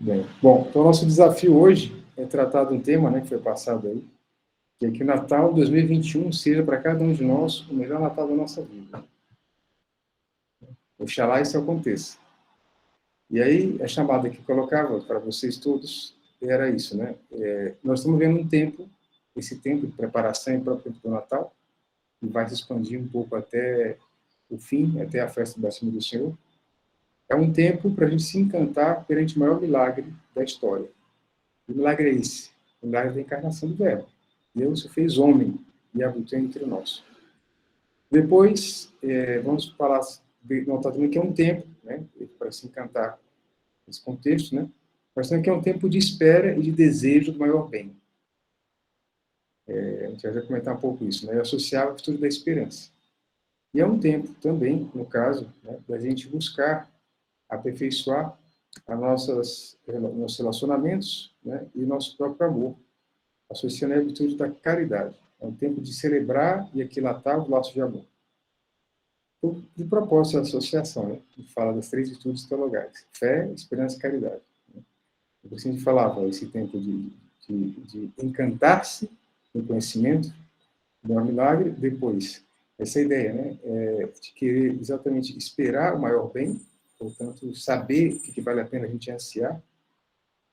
Bem, bom, então nosso desafio hoje é tratar de um tema, né, que foi passado aí, que é que o Natal 2021 seja para cada um de nós o melhor Natal da nossa vida. Oxalá isso aconteça. E aí, a chamada que eu colocava para vocês todos era isso, né? Nós estamos vendo um tempo, esse tempo de preparação e próprio tempo do Natal, que vai se expandir um pouco até o fim, até a festa do Batismo do Senhor. É um tempo para a gente se encantar perante o maior milagre da história. O milagre é esse, o milagre da encarnação do Verbo. Deus se fez homem e habitou entre nós. Depois, vamos falar, notar também que é um tempo, né, para se encantar nesse contexto, né, mas também que é um tempo de espera e de desejo do maior bem. A gente vai comentar um pouco isso, né, associar a virtude da esperança. E é um tempo também, no caso, né, da gente buscar aperfeiçoar nossos relacionamentos, né, e nosso próprio amor, associando a virtude da caridade. É um tempo de celebrar e aquilatar o laço de amor. De propósito, a associação, né, que fala das três virtudes teologais: fé, esperança e caridade. Por isso a gente falava esse tempo de encantar-se no conhecimento do milagre. Depois, essa ideia, né, de querer exatamente esperar o maior bem, portanto, saber o que vale a pena a gente ansiar.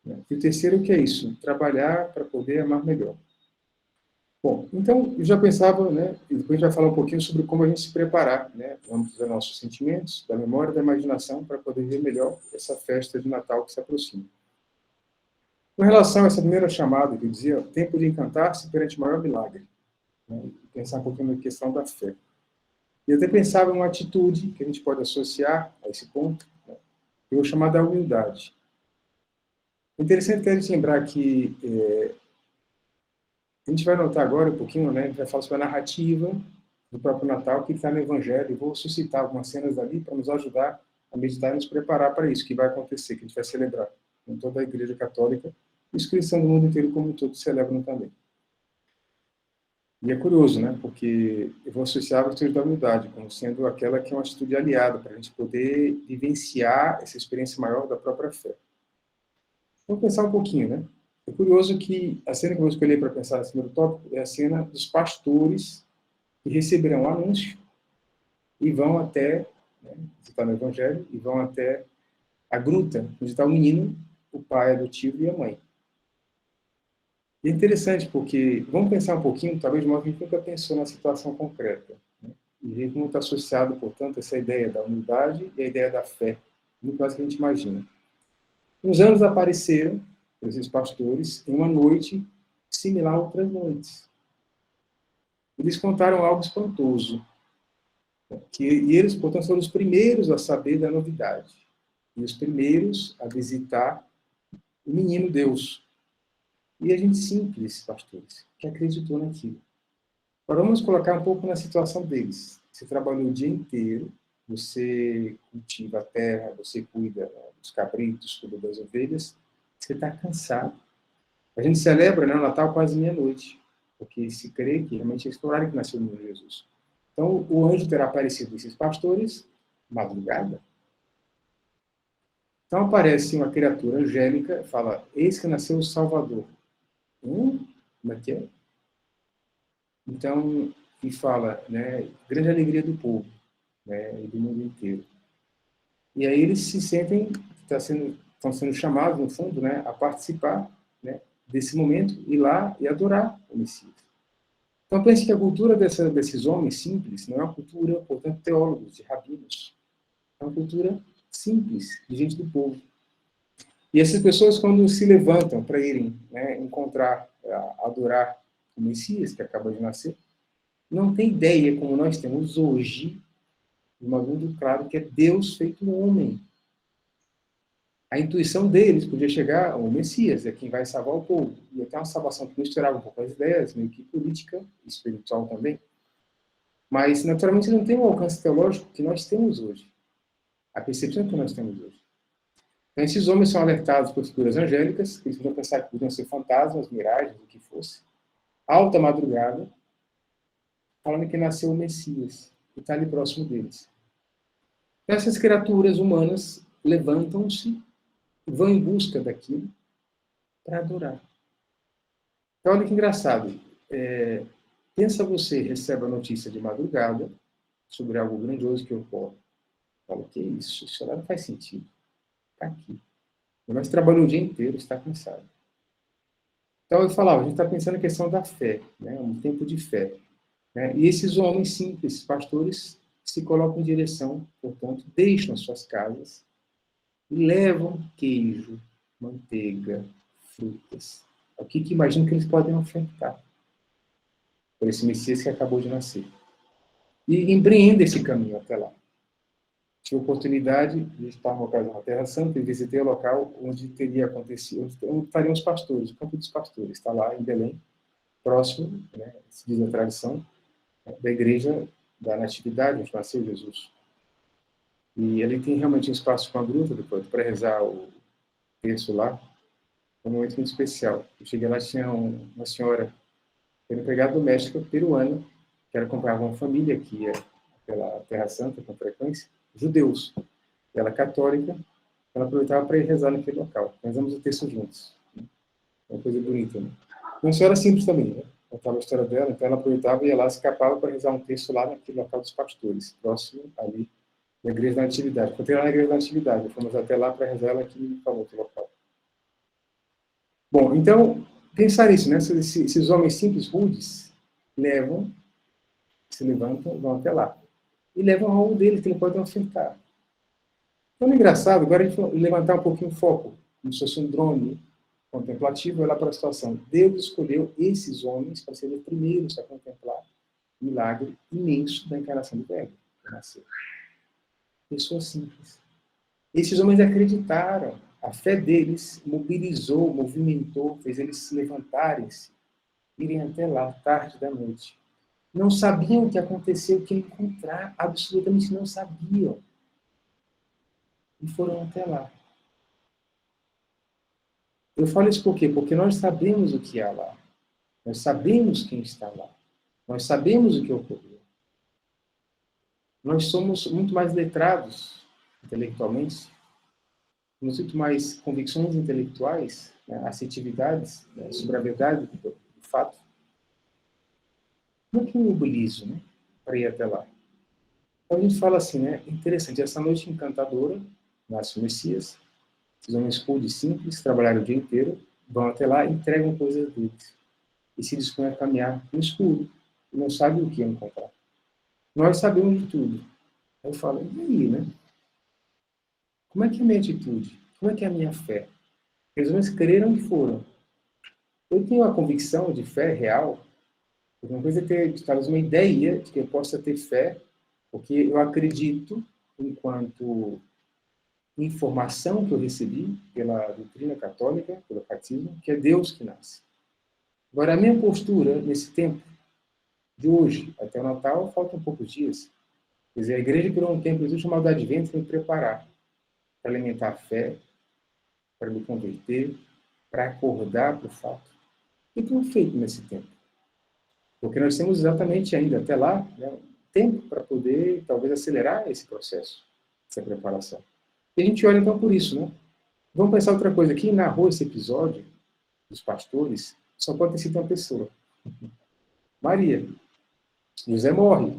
Né? E o terceiro, o que é isso? Trabalhar para poder amar melhor. Bom, então, eu já pensava, né, e depois a gente vai falar um pouquinho sobre como a gente se preparar, né, no âmbito dos nossos sentimentos, da memória e da imaginação, para poder ver melhor essa festa de Natal que se aproxima. Com relação a essa primeira chamada, que eu dizia, tempo de encantar-se perante o maior milagre, né, pensar um pouquinho na questão da fé. E eu até pensava em uma atitude que a gente pode associar a esse ponto, né, que eu vou chamar da humildade. É interessante a gente lembrar que a gente vai notar agora um pouquinho, né, a gente vai falar sobre a narrativa do próprio Natal, que está no Evangelho, e vou suscitar algumas cenas dali para nos ajudar a meditar e nos preparar para isso, que vai acontecer, que a gente vai celebrar em toda a Igreja Católica, e os cristãos do mundo inteiro como todos celebram também. E é curioso, né, porque eu vou associar a virtude da humildade como sendo aquela que é uma atitude aliada, para a gente poder vivenciar essa experiência maior da própria fé. Vamos pensar um pouquinho, né? É curioso que a cena que eu vou escolher para pensar nesse primeiro tópico é a cena dos pastores que receberão o anúncio e vão até, né, você está no Evangelho, e vão até a gruta, onde está o menino, o pai adotivo e a mãe. E é interessante porque, vamos pensar um pouquinmo, talvez de modo que a gente nunca pensou na situação concreta. Né? E a gente não está associado, portanto, essa ideia da humildade e a ideia da fé, muito mais do que a gente imagina. Uns anjos apareceram, esses pastores, em uma noite similar a outras noites. Eles contaram algo espantoso. E eles, portanto, foram os primeiros a saber da novidade. E os primeiros a visitar o menino Deus. E a gente simples, pastores, que acreditou naquilo. Agora vamos colocar um pouco na situação deles. Você trabalhou o dia inteiro, você cultiva a terra, você cuida dos cabritos, cuida das ovelhas, você está cansado. A gente celebra, né, o Natal quase meia-noite, porque se crê que realmente é esse horário que nasceu o menino Jesus. Então, o anjo terá aparecido a esses pastores, madrugada. Então, aparece uma criatura angélica, fala, eis que nasceu o Salvador. Como é que é? Então, e fala, né, grande alegria do povo, né, e do mundo inteiro. E aí eles se sentem, estão sendo chamados, no fundo, né, a participar, né, desse momento, ir lá e adorar o Messias. Então, pense que a cultura desses homens simples não é uma cultura, portanto, teólogos, de rabinos. É uma cultura simples, de gente do povo. E essas pessoas, quando se levantam para irem, né, encontrar, adorar o Messias, que acaba de nascer, não tem ideia, como nós temos hoje, de modo muito claro, que é Deus feito homem. A intuição deles podia chegar ao Messias, é quem vai salvar o povo. E até uma salvação que misturava um pouco as ideias, meio que política, espiritual também. Mas, naturalmente, não tem o alcance teológico que nós temos hoje. A percepção que nós temos hoje. Então, esses homens são alertados por figuras angélicas, que eles podiam pensar que podiam ser fantasmas, miragens, o que fosse. Alta madrugada, falando que nasceu o Messias, que está ali próximo deles. Essas criaturas humanas levantam-se vão em busca daquilo para adorar. Então, olha que engraçado. Pensa você, recebe a notícia de madrugada sobre algo grandioso que ocorre. Fala, que isso? Isso não faz sentido. Está aqui. Mas trabalhou o dia inteiro, está cansado. Então, eu falava, a gente está pensando na questão da fé, né? Um tempo de fé. Né? E esses homens simples, pastores, se colocam em direção, portanto, deixam as suas casas e levam queijo, manteiga, frutas. O que imagino que eles podem ofertar por esse Messias que acabou de nascer. E empreende esse caminho até lá. Tive a oportunidade de estar uma ocasião na Terra Santa e visitei o local onde teria acontecido, onde estariam os pastores, o campo dos pastores, está lá em Belém, próximo, né, se diz a tradição, da igreja da Natividade, onde nasceu Jesus. E ele tem realmente um espaço com a gruta depois para rezar o texto lá, um momento muito especial. Eu cheguei lá, tinha uma senhora, era empregada doméstica peruana, que acompanhava uma família que ia pela Terra Santa com frequência, judeus. Ela é católica, ela aproveitava para ir rezar naquele local. Rezamos o texto juntos. Uma coisa bonita, né? Uma senhora simples também, né? Contava a história dela, então ela aproveitava e ia lá, escapava para rezar um texto lá naquele local dos pastores, próximo ali da Igreja da Natividade. Contei lá na Igreja da Natividade, fomos até lá para rezar ela aqui no outro local. Bom, então, pensar isso, né? Esses homens simples, rudes, levam, se levantam, vão até lá. E levam algo dele que ele pode ofertar. Então, é engraçado, agora a gente levantar um pouquinho o foco, como se fosse um drone contemplativo, olhar para a situação. Deus escolheu esses homens para serem os primeiros a contemplar o milagre imenso da encarnação do Verbo, que nasceu. Pessoas simples. Esses homens acreditaram. A fé deles mobilizou, movimentou, fez eles se levantarem-se, irem até lá, tarde da noite. Não sabiam o que aconteceu, o que encontrar, absolutamente não sabiam. E foram até lá. Eu falo isso por quê? Porque nós sabemos o que há lá. Nós sabemos quem está lá. Nós sabemos o que ocorreu. Nós somos muito mais letrados intelectualmente, temos muito mais convicções intelectuais, né, assertividades, né, sobre a verdade do fato. Como é que eu mobilizo, né, para ir até lá? Então a gente fala assim, né, interessante, essa noite encantadora, nasce o Messias, esses homens puros e simples, trabalharam o dia inteiro, vão até lá e entregam coisas deles. E se dispõem a caminhar no escuro, e não sabem o que encontrar. Nós sabemos de tudo. Aí eu falo, e aí, né? Como é que é a minha atitude? Como é que é a minha fé? Eles homens creram e foram. Eu tenho a convicção de fé real, uma coisa é ter, talvez, uma ideia de que eu possa ter fé, porque eu acredito, enquanto informação que eu recebi pela doutrina católica, pelo catecismo, que é Deus que nasce. Agora, a minha postura nesse tempo, de hoje até o Natal, faltam poucos dias. Quer dizer, a igreja criou um tempo chamado Advento para me preparar, para alimentar a fé, para me converter, para acordar para o fato. O que eu tenho feito nesse tempo? Porque nós temos exatamente ainda, até lá, né, tempo para poder, talvez, acelerar esse processo, essa preparação. E a gente olha, então, por isso, né? Vamos pensar outra coisa. Quem narrou esse episódio dos pastores só pode ter sido uma pessoa. Maria. José morre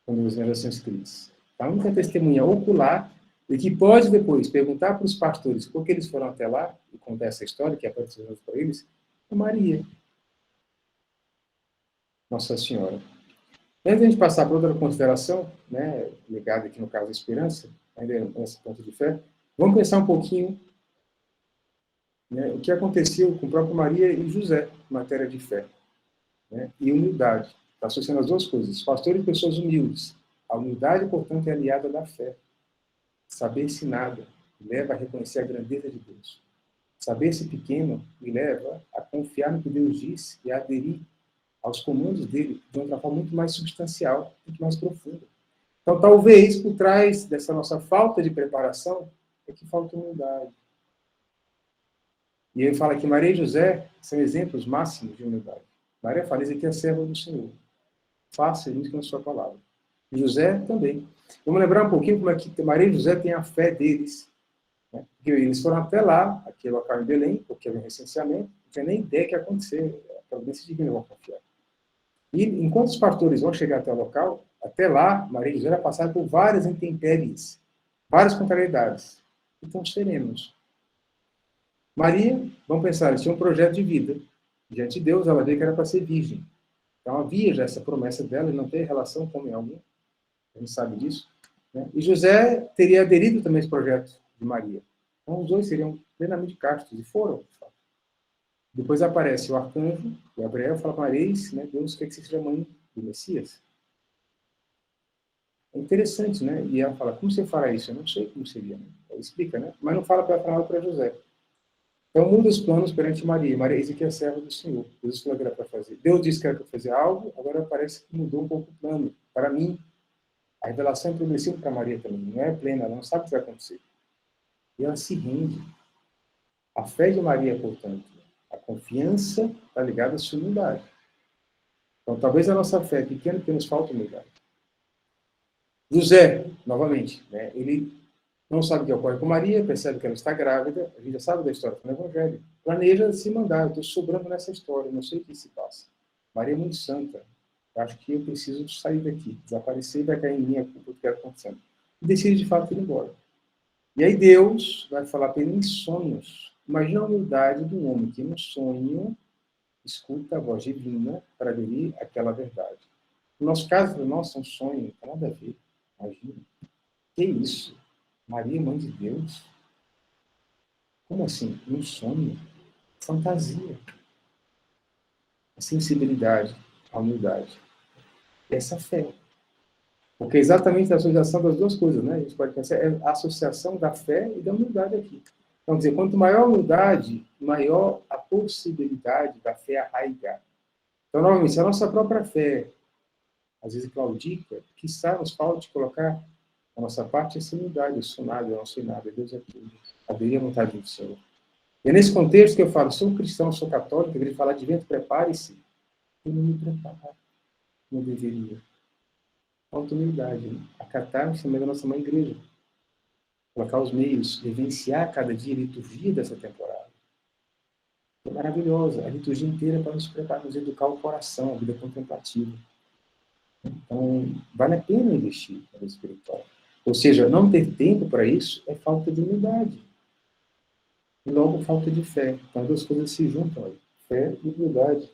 quando os livros são escritos. A única testemunha ocular e que pode depois perguntar para os pastores por que eles foram até lá e contar essa história que aconteceu para eles é Maria, Nossa Senhora. Antes de a gente passar para outra consideração, né, ligada aqui no caso da esperança, ainda nesse ponto de fé, vamos pensar um pouquinho, né, o que aconteceu com o próprio Maria e José em matéria de fé, né, e humildade. Está associando as duas coisas. Pastores e pessoas humildes. A humildade, portanto, é aliada da fé. Saber-se nada leva a reconhecer a grandeza de Deus. Saber-se pequeno me leva a confiar no que Deus diz e a aderir aos comandos dele de uma forma muito mais substancial, muito mais profunda. Então, talvez, por trás dessa nossa falta de preparação, é que falta humildade. E ele fala que Maria e José são exemplos máximos de humildade. Maria fala, isso aqui é a serva do Senhor. Faça isso com a sua palavra. E José também. Vamos lembrar um pouquinho como é que Maria e José têm a fé deles. né? Porque eles foram até lá, aquele local em Belém, porque havia um recenseamento, não tinha nem ideia que ia acontecer, a providência divina, vão confiar. E enquanto os pastores vão chegar até o local, até lá, Maria e José vai passar por várias intempéries, várias contrariedades. Então, serenos. Maria, vamos pensar, eles tinham um projeto de vida. Diante de Deus, ela veio que era para ser virgem. Então, havia já essa promessa dela de não ter relação com homem algum. A gente sabe disso. Né? E José teria aderido também a esse projeto de Maria. Então, os dois seriam plenamente castos, e foram. Depois aparece o arcanjo, Gabriel, fala para Maria, né, Deus quer que você seja mãe do Messias. É interessante, né? E ela fala, como você fará isso? Eu não sei como seria. Né? Ela explica, né? Mas não fala para José. Então, muda os planos perante Maria. Maria diz que é serva do Senhor. Deus falou que era para fazer. Deus disse que era para fazer algo, agora parece que mudou um pouco o plano. Para mim, a revelação é progressiva para Maria também. Não é plena, ela não sabe o que vai acontecer. E ela se rende. A fé de Maria, portanto, a confiança está ligada à sua humildade. Então, talvez a nossa fé é pequena porque nos falta humildade. José, novamente, né, ele não sabe o que ocorre com Maria, percebe que ela está grávida, a gente já sabe da história do Evangelho, planeja se mandar, eu estou sobrando nessa história, não sei o que se passa. Maria é muito santa, eu acho que eu preciso sair daqui, desaparecer e vai cair em mim a culpa do que está acontecendo. E decide de fato ir embora. E aí Deus vai falar para ele em sonhos. Imagina a humildade de um homem que no sonho escuta a voz divina para aderir àquela verdade. No nosso caso, nossa, um sonho, não tem nada a ver. Imagina. Que isso? Maria, mãe de Deus? Como assim? Um sonho? Fantasia. A sensibilidade, a humildade. Essa fé. Porque é exatamente a associação das duas coisas, né? A gente pode pensar, é a associação da fé e da humildade aqui. Então, dizer, quanto maior a humildade, maior a possibilidade da fé arraigar. Então, novamente, se a nossa própria fé, às vezes, claudica, quiçá nos falte colocar a nossa parte essa humildade. Eu sou nada, eu não sou nada, Deus é tudo. Aderir à vontade do Senhor. E é nesse contexto que eu falo, sou cristão, sou católico, eu queria falar de vento, prepare-se. Eu não me preparo, não deveria. Falta humildade, né? Acatar o chamado da nossa mãe igreja. Colocar os meios, vivenciar cada dia a liturgia dessa temporada. É maravilhosa, a liturgia inteira para nos preparar, nos educar o coração, a vida contemplativa. Então, vale a pena investir na vida espiritual. Ou seja, não ter tempo para isso é falta de humildade. E logo falta de fé. Então, as duas coisas se juntam aí. Fé e humildade.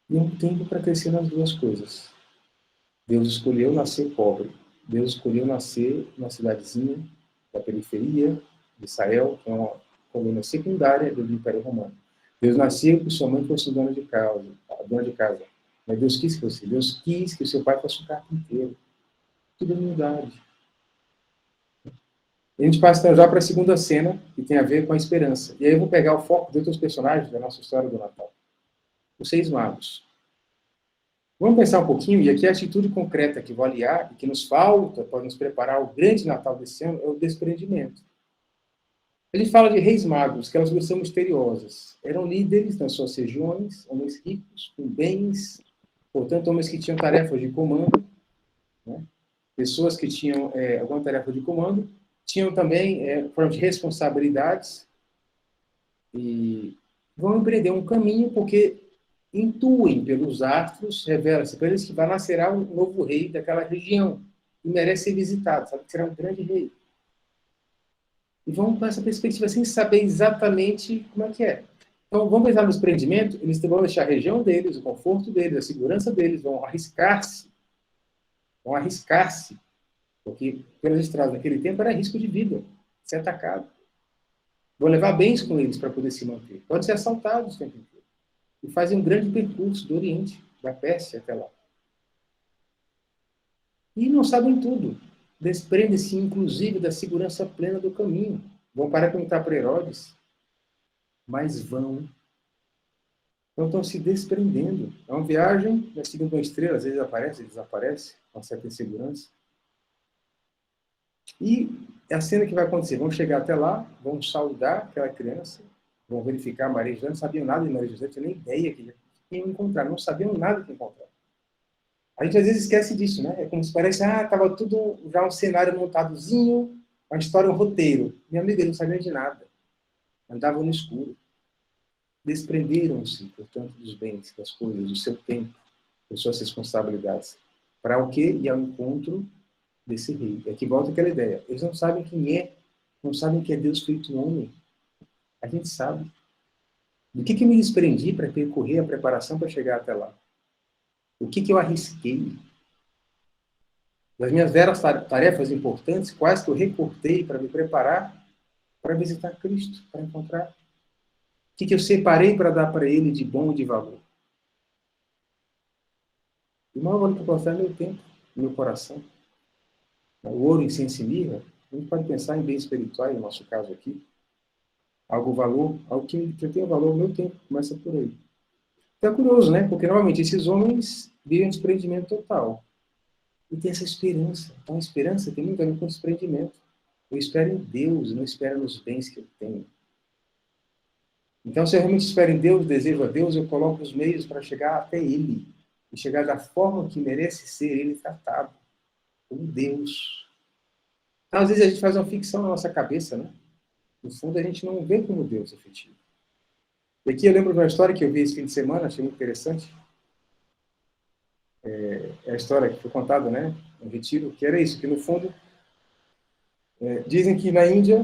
E um tempo para crescer nas duas coisas. Deus escolheu nascer pobre. Deus escolheu nascer numa cidadezinha da periferia de Israel, que é uma colônia secundária do Império Romano. Deus nasceu que sua mãe fosse dona de casa. Mas Deus quis que você. Deus quis que o seu pai fosse um carpinteiro. Tudo é humildade. A gente passa então já para a segunda cena, que tem a ver com a esperança. E aí eu vou pegar o foco de outros personagens da nossa história do Natal. Os 6 magos. Vamos pensar um pouquinho, e aqui a atitude concreta que vou aliar, e que nos falta para nos preparar o grande Natal desse ano, é o desprendimento. A gente fala de reis magos, que elas são misteriosas. Eram líderes nas suas regiões, homens ricos, com bens, portanto, homens que tinham tarefas de comando, né? Pessoas que tinham alguma tarefa de comando, tinham também forma de responsabilidades e vão empreender um caminho porque intuem pelos astros, revela-se para eles que vai nascerá um novo rei daquela região e merece ser visitado, sabe que será um grande rei. E vão com essa perspectiva sem saber exatamente como é que é. Então, vamos pensar no desprendimento, eles vão deixar a região deles, o conforto deles, a segurança deles, vão arriscar-se, porque pelas estradas naquele tempo era risco de vida, ser atacado. Vão levar bens com eles para poder se manter. Podem ser assaltados o tempo inteiro. E fazem um grande percurso do Oriente, da Pérsia até lá. E não sabem tudo. Desprendem-se, inclusive, da segurança plena do caminho. Vão para perguntar para Herodes, mas vão. Então estão se desprendendo. É uma viagem, nós seguimos uma estrela, às vezes aparece, desaparece, com certa insegurança. E é a cena que vai acontecer. Vão chegar até lá, vão saudar aquela criança, vão verificar Maria e José, não sabiam nada de Maria e José, não tinham nem ideia que iam encontrar, não sabiam nada que encontrar. A gente às vezes esquece disso, né? É como se parece, estava tudo já um cenário montadozinho, Uma história, um roteiro. Minha amiga não sabia de nada. Andavam no escuro. Desprenderam-se, portanto, dos bens, das coisas, do seu tempo, das suas responsabilidades. Para o quê? Ir ao encontro desse rei. E aqui volta aquela ideia. Eles não sabem quem é, não sabem que é Deus feito homem. A gente sabe. Do que eu me desprendi para percorrer a preparação para chegar até lá? O que eu arrisquei? Das minhas veras tarefas importantes, quais que eu recortei para me preparar para visitar Cristo, para encontrar? O que eu separei para dar para Ele de bom e de valor? O maior valor que eu posso dar é meu tempo, meu coração. O ouro, incenso e mirra, a gente pode pensar em bens espirituais, no nosso caso aqui. Algo valor, algo que eu tenho valor, meu tempo começa por aí. Então é curioso, né? Porque, normalmente, esses homens vivem um desprendimento total. E tem essa esperança. Então, a esperança tem muito a ver com desprendimento. Eu espero em Deus, não espero nos bens que eu tenho. Então, se eu realmente espero em Deus, desejo a Deus, eu coloco os meios para chegar até Ele. E chegar da forma que merece ser Ele tratado. Como Deus. Então, às vezes, a gente faz uma ficção na nossa cabeça, né? No fundo, a gente não vê como Deus efetivo. E aqui eu lembro de uma história que eu vi esse fim de semana, achei muito interessante. É a história que foi contada, né? Um retiro, que era isso, que no fundo, dizem que na Índia,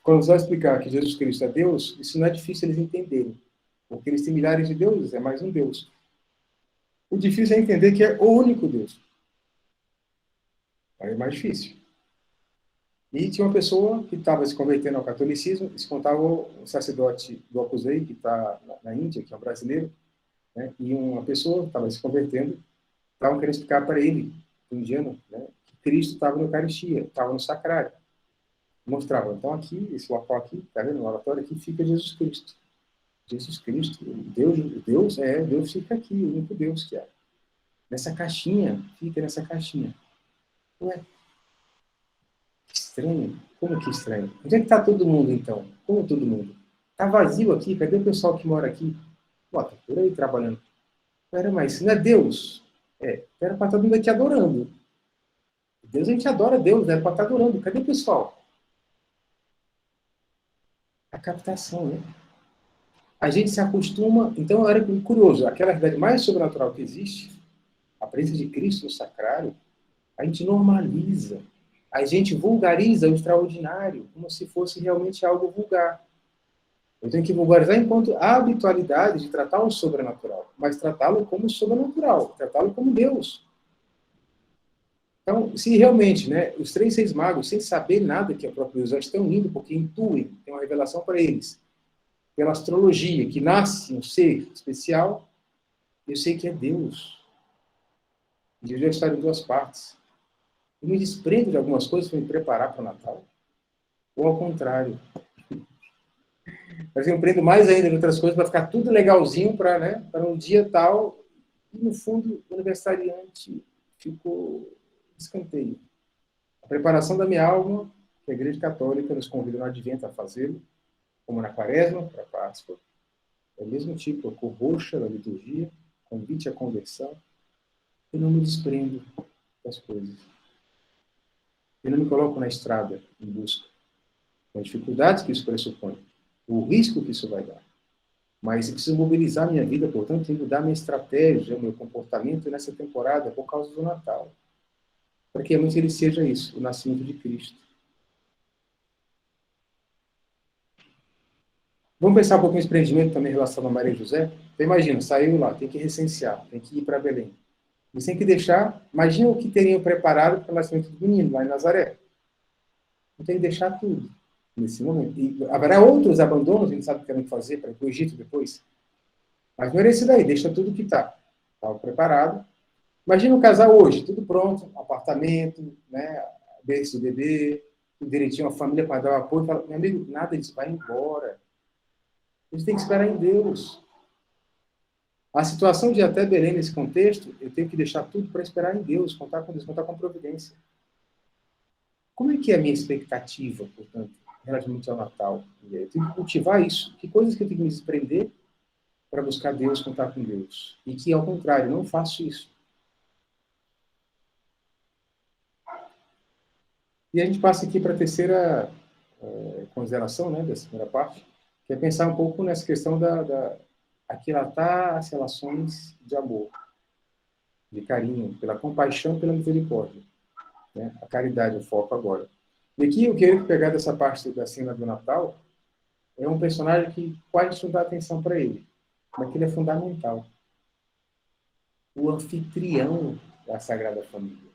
quando você vai explicar que Jesus Cristo é Deus, isso não é difícil eles entenderem. Porque eles têm milhares de deuses, é mais um Deus. O difícil é entender que é o único Deus. Aí é mais difícil. E tinha uma pessoa que estava se convertendo ao catolicismo, eles contavam o sacerdote do Opus Dei, que está na Índia, que é um brasileiro, né? E uma pessoa estava se convertendo, estavam querendo explicar para ele, o indiano, né? Que Cristo estava na Eucaristia, estava no sacrário. Mostrava, então aqui, esse local aqui, está vendo, no oratório aqui, fica Jesus Cristo. Jesus Cristo, Deus fica aqui, o único Deus que é. Nessa caixinha, fica nessa caixinha. Ué, que estranho. Como que estranho? Onde é que está todo mundo, então? Como todo mundo? Está vazio aqui? Cadê o pessoal que mora aqui? Pô, tá por aí trabalhando. Pera, mas isso não é Deus? Era para estar todo mundo aqui adorando. Deus, a gente adora Deus, era para estar adorando. Cadê o pessoal? A captação, né? A gente se acostuma, então era curioso, aquela realidade mais sobrenatural que existe, a presença de Cristo no sacrário, a gente normaliza, a gente vulgariza o extraordinário, como se fosse realmente algo vulgar. Eu tenho que vulgarizar enquanto a habitualidade de tratar o sobrenatural, mas tratá-lo como sobrenatural, tratá-lo como Deus. Então, se realmente, né, os três reis magos, sem saber nada que é o próprio Deus, já estão indo porque intuem, tem uma revelação para eles, pela astrologia, que nasce um ser especial, eu sei que é Deus. Jesus já está em duas partes. Eu me desprendo de algumas coisas para me preparar para o Natal. Ou ao contrário. Mas eu empreendo mais ainda em outras coisas para ficar tudo legalzinho para, né, para um dia tal. E, no fundo, o aniversariante ficou escanteio. A preparação da minha alma, que a Igreja Católica nos convida no Advento a fazê-lo, como na Quaresma, para a Páscoa, é o mesmo tipo, a cor roxa da liturgia, convite à conversão. Eu não me desprendo das coisas. Eu não me coloco na estrada em busca das dificuldades que isso pressupõe, o risco que isso vai dar. Mas eu preciso mobilizar minha vida, portanto, tenho que mudar minha estratégia, meu comportamento nessa temporada por causa do Natal. Para que realmente ele seja isso, o nascimento de Cristo. Vamos pensar um pouco nesse empreendimento também em relação a Maria e José? Então, imagina, saiu lá, tem que recensear, tem que ir para Belém. Eles têm que deixar, imagina o que teriam preparado para o nascimento do menino lá em Nazaré. Não tem que deixar tudo nesse momento. E haverá outros abandonos, a gente sabe o que querem fazer para ir para o Egito depois. Mas não era esse daí, deixa tudo que está. Estava preparado. Imagina um casal hoje, tudo pronto, apartamento, né, berço do bebê, tudo direitinho, a família para dar o apoio. Fala, meu amigo, nada disso, vai embora. A gente tem que esperar em Deus. A situação de ir até Belém nesse contexto, eu tenho que deixar tudo para esperar em Deus, contar com Deus, contar com a providência. Como é que é a minha expectativa, portanto, relativamente ao Natal? Eu tenho que cultivar isso. Que coisas que eu tenho que me desprender para buscar Deus, contar com Deus? E que, ao contrário, não faço isso. E a gente passa aqui para a terceira consideração, né, dessa primeira parte, que é pensar um pouco nessa questão da aquilatar as relações de amor, de carinho, pela compaixão, pela misericórdia. Né? A caridade é o foco agora. E aqui eu quero pegar dessa parte da cena do Natal, é um personagem que quase não dá atenção para ele, mas que ele é fundamental. O anfitrião da Sagrada Família.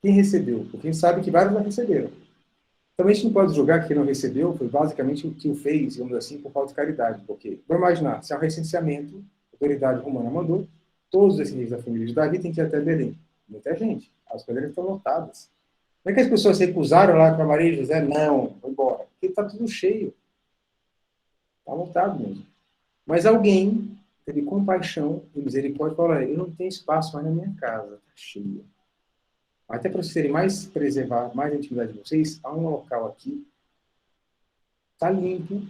Quem recebeu? Porque a gente sabe que vários não receberam. Também a gente não pode julgar que quem não recebeu foi basicamente o que o fez, digamos assim, por falta de caridade. Porque, vamos imaginar, se é um recenseamento, a autoridade romana mandou, todos os descendentes da família de Davi têm que ir até Belém. Muita gente. As cadeiras estão lotadas. Não é que as pessoas se recusaram lá para Maria e José? Não, vou embora. Porque está tudo cheio. Está lotado mesmo. Mas alguém teve compaixão e misericórdia e falou, olha, eu não tenho espaço mais na minha casa, está cheio. Até para vocês terem mais, preservar mais a intimidade de vocês, há um local aqui, está limpo,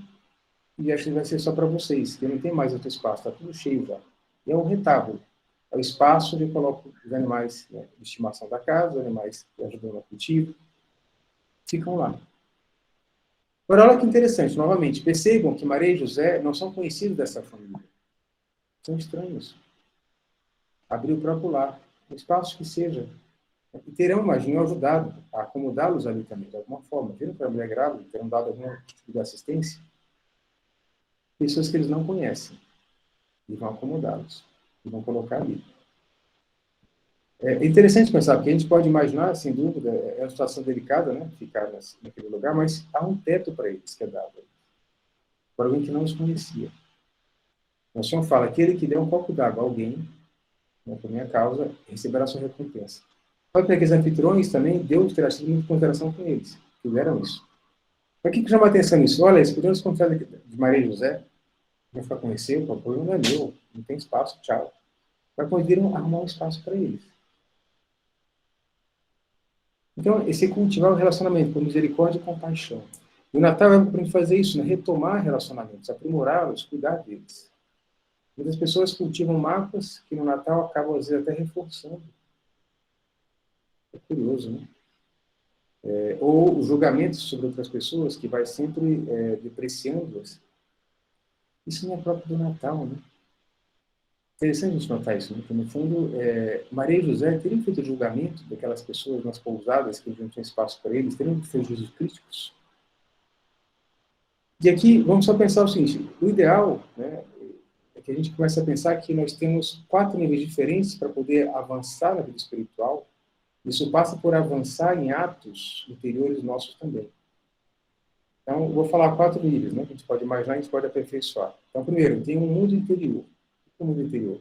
e acho que vai ser só para vocês, porque não tem mais outro espaço, está tudo cheio já. E é um retábulo. É o espaço onde eu coloco os animais, né, de estimação da casa, os animais que ajudam no cultivo, ficam lá. Agora, olha que interessante, novamente, percebam que Maria e José não são conhecidos dessa família. São estranhos. Abriu o próprio lar, um espaço que seja. E terão, imagino, ajudado a acomodá-los ali também, de alguma forma. Viram para a mulher grávida, terão dado algum tipo de assistência? Pessoas que eles não conhecem. E vão acomodá-los. E vão colocar ali. É interessante pensar, porque a gente pode imaginar, sem dúvida, é uma situação delicada, né? Ficar naquele lugar, mas há um teto para eles que é dado. Para alguém que não os conhecia. O Senhor fala, aquele que der um copo d'água a alguém, né, por minha causa, receberá sua recompensa. Pode ter aqueles anfitriões também, Deus terá tido muita consideração com eles, que fizeram isso. Mas o que chama a atenção nisso? Olha, eles podemos contar de Maria e José, não ficar conhecer, o problema não é meu, não tem espaço, tchau. Mas conseguiram arrumar um espaço para eles. Então, esse cultivar o relacionamento com misericórdia e compaixão. E o Natal é para a gente fazer isso, né? Retomar relacionamentos, aprimorá-los, cuidar deles. Muitas pessoas cultivam mágoas que no Natal acabam, às vezes, até reforçando. É curioso, né? Ou o julgamento sobre outras pessoas, que vai sempre depreciando-as. Isso não é próprio do Natal, né? Interessante a gente notar isso, né? Porque, no fundo, Maria e José teriam feito julgamento daquelas pessoas nas pousadas que não tinham espaço para eles, teriam feito juízos críticos. E aqui, vamos só pensar o seguinte, o ideal, né, é que a gente comece a pensar que nós temos 4 níveis diferentes para poder avançar na vida espiritual. Isso passa por avançar em atos interiores nossos também. Então, vou falar 4 níveis, né, que a gente pode imaginar, a gente pode aperfeiçoar. Então, primeiro, tem um mundo interior. O que é o mundo interior?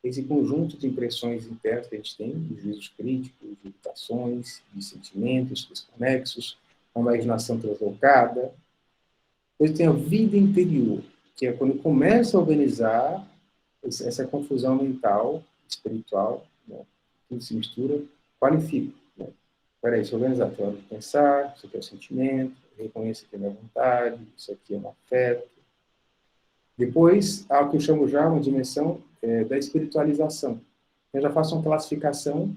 Esse conjunto de impressões internas que a gente tem, de juízos críticos, de irritações, de sentimentos desconexos, uma imaginação translocada. Depois tem a vida interior, que é quando começa a organizar essa confusão mental, espiritual, né, tudo se mistura, qualifica. Né? Peraí, deixa eu organizar, tem hora de pensar, isso aqui é o sentimento, reconheço que é minha vontade, isso aqui é um afeto. Depois, há o que eu chamo já uma dimensão da espiritualização. Eu já faço uma classificação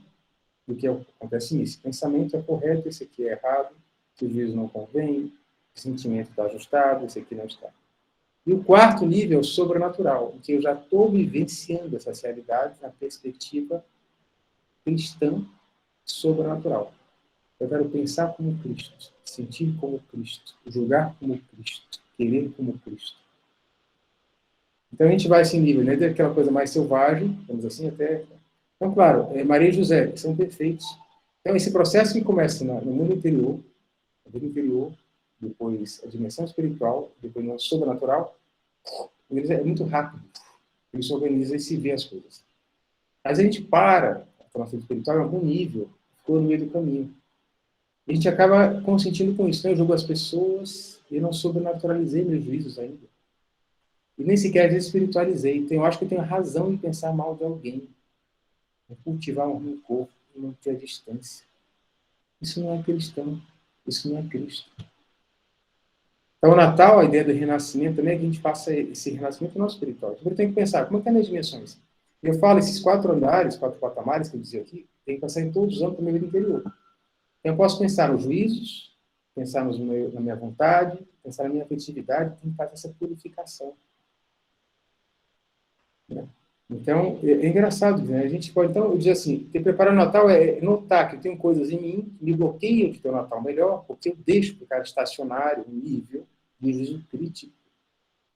do que acontece nisso. Pensamento é correto, esse aqui é errado, esse juízo não convém, o sentimento está ajustado, esse aqui não está. E o 4º nível é o sobrenatural, em que eu já estou vivenciando essas realidades na perspectiva cristã sobrenatural. Eu quero pensar como Cristo, sentir como Cristo, julgar como Cristo, querer como Cristo. Então a gente vai a esse nível, né? Daquela coisa mais selvagem, vamos assim, até... Então, claro, Maria e José são perfeitos. Então, esse processo que começa no mundo interior, a vida interior, depois a dimensão espiritual, depois o sobrenatural, é muito rápido. Ele se organiza e se vê as coisas. Mas a gente para a nossa vida espiritual em algum nível, ficou no meio do caminho. E a gente acaba consentindo com isso. Né? Eu julgo as pessoas e não sobrenaturalizei meus juízos ainda. E nem sequer espiritualizei. Então, eu acho que eu tenho razão em pensar mal de alguém. Em cultivar um rancor e manter a distância. Isso não é cristão. Isso não é Cristo. Então, o Natal, a ideia do renascimento também é que a gente faça esse renascimento no nosso espiritual. Então, tem que pensar, como é que é nas dimensões? Eu falo, esses 4 andares, 4 patamares que eu dizia aqui, tem que passar em todos os âmbitos da minha vida interior. Eu posso pensar nos juízos, pensar na minha vontade, pensar na minha afetividade, tem que fazer essa purificação. Né? Então, é engraçado, né? A gente pode, então, dizer assim, ter preparar o Natal é notar que eu tenho coisas em mim que me bloqueiam de ter o Natal melhor, porque eu deixo ficar estacionário, um nível de juízo crítico,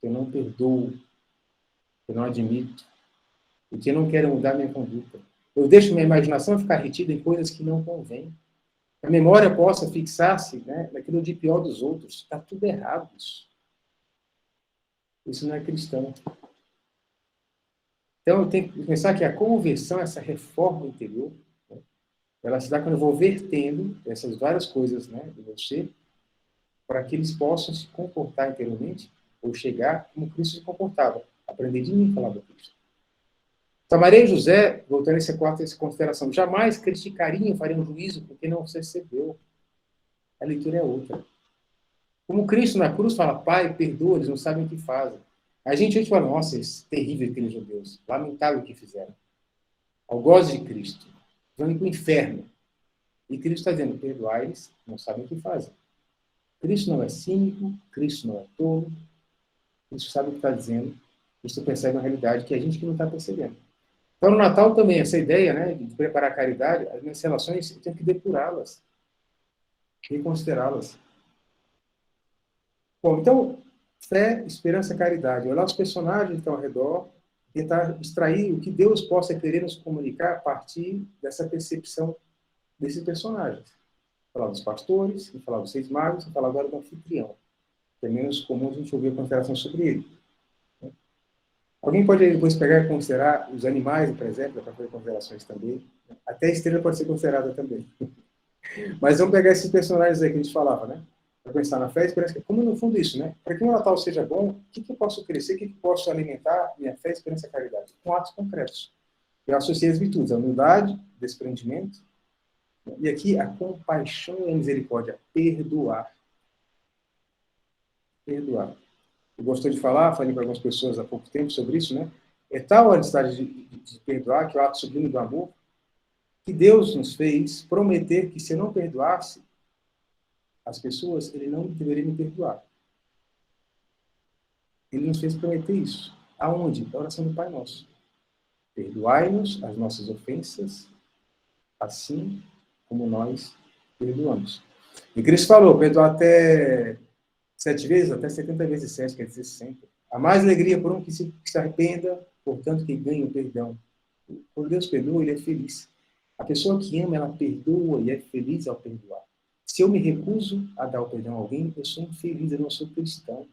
que eu não perdoo, que eu não admito, e que eu não quero mudar minha conduta. Eu deixo minha imaginação ficar retida em coisas que não convêm. A memória possa fixar-se, né, naquilo de pior dos outros. Está tudo errado isso. Isso não é cristão. Então, eu tenho que pensar que a conversão, essa reforma interior, né, ela se dá quando eu vou vertendo essas várias coisas, né, do meu ser, para que eles possam se comportar interiormente ou chegar como Cristo se comportava. Aprender de mim, falava Cristo. Então, Maria e José, voltando a essa consideração, jamais criticariam, fariam juízo porque não se recebeu. A leitura é outra. Como Cristo na cruz fala, Pai, perdoa, eles não sabem o que fazem. A gente hoje fala, nossa, é terrível aqueles judeus, lamentável o que fizeram. Algoz de Cristo, vão para o inferno. E Cristo está dizendo, perdoai-eles, não sabem o que fazem. Cristo não é cínico, Cristo não é tolo, Cristo sabe o que está dizendo, Cristo percebe a realidade que a gente que não está percebendo. Então, no Natal também, essa ideia, né, de preparar a caridade, as minhas relações, eu tenho que depurá-las, reconsiderá-las. Bom, então, fé, esperança, caridade. Olhar os personagens que estão ao redor, tentar extrair o que Deus possa querer nos comunicar a partir dessa percepção desses personagens. Falar dos pastores, falar dos 6 magos, falar agora do anfitrião. Que é menos comum a gente ouvir a consideração sobre ele. Alguém pode depois pegar e considerar os animais, por exemplo, para fazer considerações também. Até a estrela pode ser considerada também. Mas vamos pegar esses personagens aí que a gente falava, né? Para pensar na fé, esperança, como no fundo isso, né? Para que o Natal seja bom, o que eu posso crescer, o que eu posso alimentar minha fé, esperança e caridade? Com atos concretos. Eu associei as virtudes, a humildade, desprendimento, e aqui a compaixão e a misericórdia, perdoar. Perdoar. Eu gostou de falar, falei para algumas pessoas há pouco tempo sobre isso, né? É tal a necessidade de perdoar, que é o ato sublime do amor, que Deus nos fez prometer que se eu não perdoasse as pessoas, ele não deveria me perdoar. Ele nos fez prometer isso. Aonde? Na oração do Pai Nosso. Perdoai-nos as nossas ofensas, assim como nós perdoamos. E Cristo falou, perdoar até 7 vezes, até 70 vezes 7, quer dizer sempre. Há mais alegria por um que se arrependa, portanto que ganhe o perdão. Quando Deus perdoa, ele é feliz. A pessoa que ama, ela perdoa e é feliz ao perdoar. Se eu me recuso a dar o perdão a alguém, eu sou infeliz, eu não sou cristão.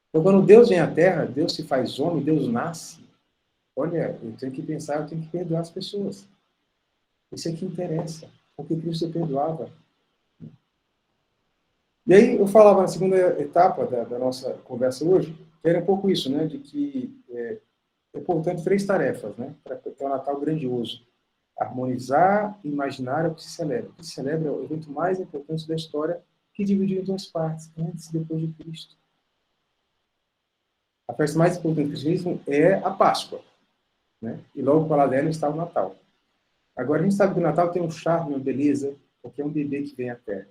Então, quando Deus vem à Terra, Deus se faz homem, Deus nasce. Olha, eu tenho que pensar, eu tenho que perdoar as pessoas. Isso é que interessa, porque Cristo perdoava. E aí eu falava na segunda etapa da nossa conversa hoje, que era um pouco isso, né, de que é importante 3 tarefas, né, para ter um Natal grandioso. Harmonizar e imaginar o que se celebra. O que se celebra é o evento mais importante da história, que dividiu em 2 partes, antes e depois de Cristo. A festa mais importante do cristianismo é a Páscoa, né? E logo para lá dela está o Natal. Agora, a gente sabe que o Natal tem um charme, uma beleza, porque é um bebê que vem à Terra.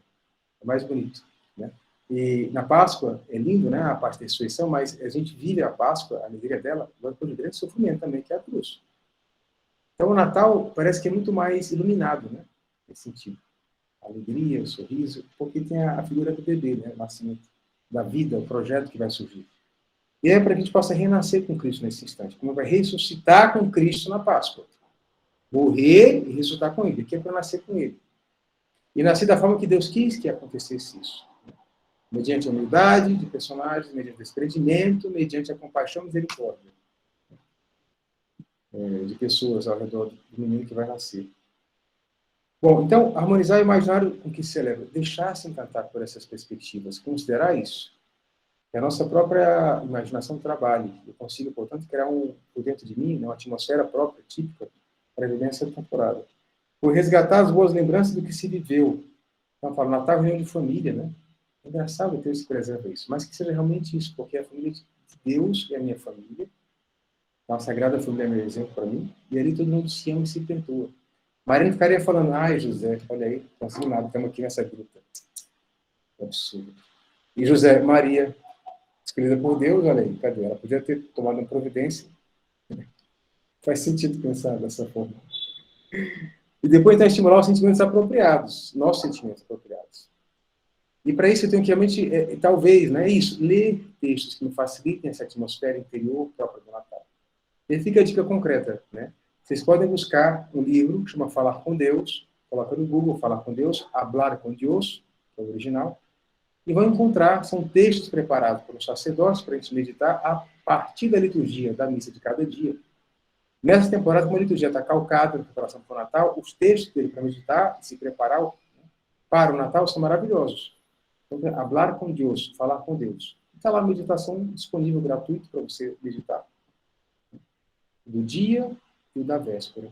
É mais bonito, né? E na Páscoa, é lindo, né, a parte da ressurreição, mas a gente vive a Páscoa, a alegria dela, depois de grande sofrimento também, que é a cruz. Então, o Natal parece que é muito mais iluminado, né, nesse sentido. A alegria, o sorriso, porque tem a figura do bebê, né, o nascimento da vida, o projeto que vai surgir. E é para que a gente possa renascer com Cristo nesse instante, como vai ressuscitar com Cristo na Páscoa. Morrer e ressuscitar com Ele, que é para nascer com Ele. E nascer da forma que Deus quis que acontecesse isso. Mediante a humildade de personagens, mediante o desprendimento, mediante a compaixão e misericórdia de pessoas ao redor do menino que vai nascer. Bom, então, harmonizar o imaginário com que se celebra, deixar-se encantar por essas perspectivas, considerar isso, que a nossa própria imaginação trabalhe. Eu consigo, portanto, criar por dentro de mim, uma atmosfera própria, típica, para a vivência da temporada. Por resgatar as boas lembranças do que se viveu. Então, falo, Natal, reunião de família, né? É engraçado Deus que preserva isso, mas que seja realmente isso, porque a família de Deus é a minha família, a Sagrada Família é meu exemplo para mim, e ali todo mundo se ama e se perdoa. Maria não ficaria falando, ai, José, olha aí, não consigo nada, estamos aqui nessa gruta. É absurdo. E José, Maria, escolhida por Deus, olha aí, cadê? Ela podia ter tomado uma providência. Faz sentido pensar dessa forma. E depois, então, estimular os sentimentos apropriados, nossos sentimentos apropriados. E para isso eu tenho que realmente, talvez, né, isso, ler textos que me facilitem essa atmosfera interior própria do Natal. E fica a dica concreta, né? Vocês podem buscar um livro que chama Falar com Deus, coloca no Google Falar com Deus, Hablar com Deus, que é o original, e vão encontrar, são textos preparados pelos sacerdotes para a gente meditar a partir da liturgia da missa de cada dia. Nessa temporada, como a liturgia está calcada na preparação para o Natal, os textos dele para meditar e se preparar para o Natal são maravilhosos. Então, hablar com Deus, falar com Deus. Está lá a meditação disponível gratuito para você meditar. Do dia e o da véspera.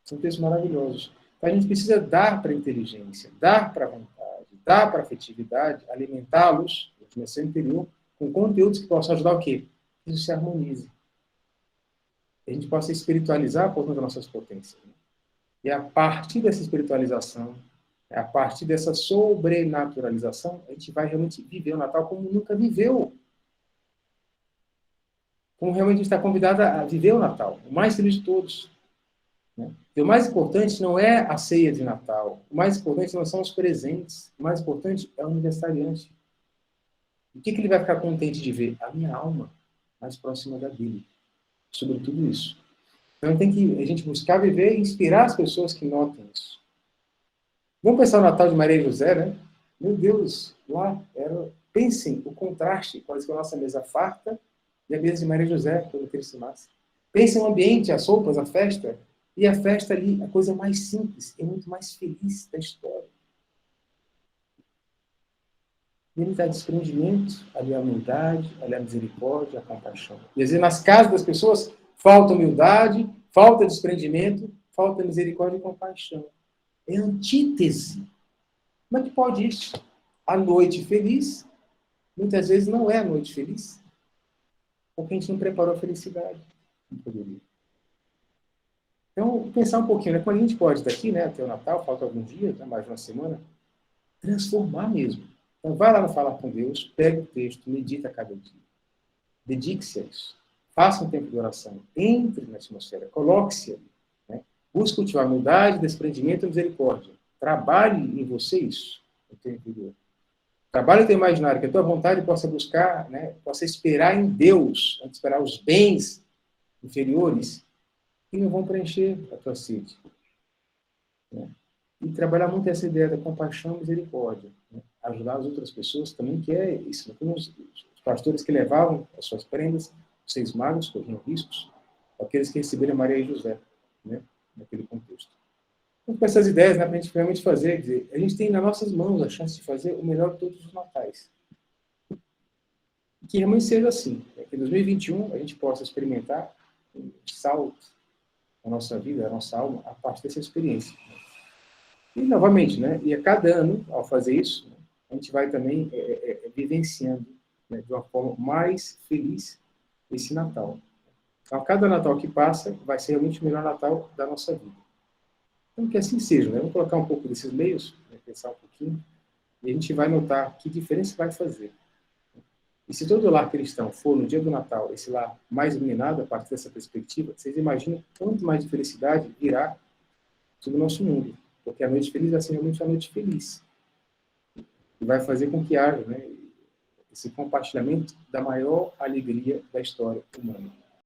São textos maravilhosos. Então, a gente precisa dar para a inteligência, dar para a vontade, dar para a afetividade, alimentá-los, a dimensão interior, com conteúdos que possam ajudar o quê? Que isso se harmonize. A gente possa espiritualizar por conta das nossas potências. E a partir dessa espiritualização, a partir dessa sobrenaturalização, a gente vai realmente viver o Natal como nunca viveu. Como realmente a gente está convidado a viver o Natal, o mais feliz de todos. Né? E o mais importante não é a ceia de Natal, o mais importante não são os presentes, o mais importante é o aniversariante. O que ele vai ficar contente de ver? A minha alma mais próxima da dele. Sobre tudo isso. Então tem que a gente buscar viver e inspirar as pessoas que notem isso. Vamos pensar no Natal de Maria e José, né? Meu Deus, lá era... Pensem o contraste com a nossa mesa farta e a mesa de Maria e José, quando Cristo nasce. Pensem o ambiente, as roupas, a festa. E a festa ali, a coisa mais simples e muito mais feliz da história. E ele dá desprendimento, ali a humildade, ali a misericórdia, a compaixão. E às vezes nas casas das pessoas falta humildade, falta desprendimento, falta misericórdia e compaixão. É antítese. Como é que pode isso? A noite feliz, muitas vezes não é a noite feliz. Porque a gente não preparou a felicidade. Não poderia. Então, pensar um pouquinho, né? Quando a gente pode daqui, né, até o Natal, falta alguns dias, né, mais de uma semana, transformar mesmo. Então, vai lá no Falar com Deus, pega o texto, medita cada dia. Dedique-se a isso. Faça um tempo de oração. Entre na atmosfera, coloque-se ali. Né? Busque cultivar humildade, desprendimento e misericórdia. Trabalhe em você isso, no teu interior. Trabalhe o teu imaginário, que a tua vontade possa buscar, né, possa esperar em Deus, antes de esperar os bens inferiores, que não vão preencher a tua sede. Né? E trabalhar muito essa ideia da compaixão e misericórdia. Né? Ajudar as outras pessoas também, que é isso. Os pastores que levavam as suas prendas, os 6 magos, corriam riscos, aqueles que receberam Maria e José, né? Naquele contexto. Então, com essas ideias, né, para a gente realmente fazer, dizer, a gente tem nas nossas mãos a chance de fazer o melhor de todos os natais. E que realmente seja assim. Né? Que em 2021 a gente possa experimentar um salto na nossa vida, na nossa alma, a partir dessa experiência. E, novamente, né, e a cada ano, ao fazer isso, né, a gente vai também vivenciando, né, de uma forma mais feliz esse Natal. Então, a cada Natal que passa, vai ser realmente o melhor Natal da nossa vida. Então, que assim seja. Né? Vamos colocar um pouco desses meios, né, pensar um pouquinho, e a gente vai notar que diferença vai fazer. E se todo lar cristão for, no dia do Natal, esse lar mais iluminado, a partir dessa perspectiva, vocês imaginam quanto mais de felicidade virá sobre o nosso mundo. Porque a noite feliz vai ser realmente uma noite feliz. E vai fazer com que haja, né, esse compartilhamento da maior alegria da história humana.